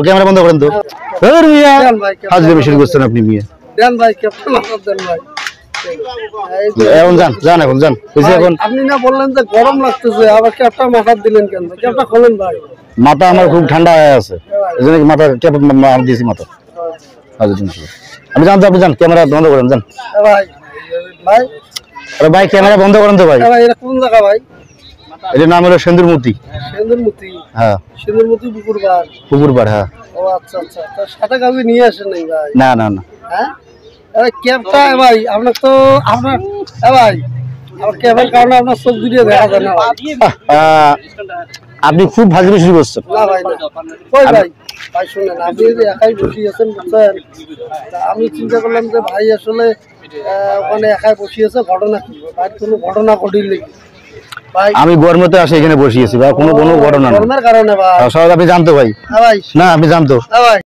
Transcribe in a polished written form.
Camera বন্ধ করেন তো। হাজরিমি শুরু করছেন আপনি মিয়া। এখন যান যান এখন যান। এখন আপনি না বললেন যে গরম লাগতেছে, আবার ক্যাপটা মাথা দিলেন কেন? ক্যাপটা খোলেন ভাই। মাথা আমার খুব ঠান্ডা হয়ে আছে, এজন্য মাথা ক্যাপ দিয়েছি মাথা। আমি জানতো আপনি যান, ক্যামেরা বন্ধ করেন যান। ভাই ভাই আরে ভাই ক্যামেরা বন্ধ করেন তো ভাই। ভাই এটা কোন জায়গা ভাই? এটার নাম হলো সেন্দুরমতি। সেন্দুরমতি? হ্যাঁ সেন্দুরমতি পুকুরপাড়। পুকুরপাড়, হ্যাঁ। ও আচ্ছা আচ্ছা, তার সাথে কাউকে নিয়ে আসেন নাই ভাই? না না না। হ্যাঁ ক্যাপটা ভাই আপনার তো আপনার ভাই আমার ক্যাপের কারণে আপনার চোখ দুটিয়ে দেখা যায় না ভাই। আপনি খুব ভাজবে শুরু করছেন। না ভাই না। কই ভাই ভাই শুনেন, আপনি যে একাই বসে আছেন বুঝছেন, আমি চিন্তা করলাম যে ভাই আসলে ওখানে একাই বসে আছে, ঘটনা কি ভাই? কোনো ঘটনা ঘটিলে ভাই? আমি গরমতে আসে এখানে বসিয়েছি ভাই, কোনো ঘটনা না। গরমের কারণে ভাই? সবাই আপনি জানতো ভাই? হ্যাঁ ভাই। না আপনি জানতো? হ্যাঁ ভাই।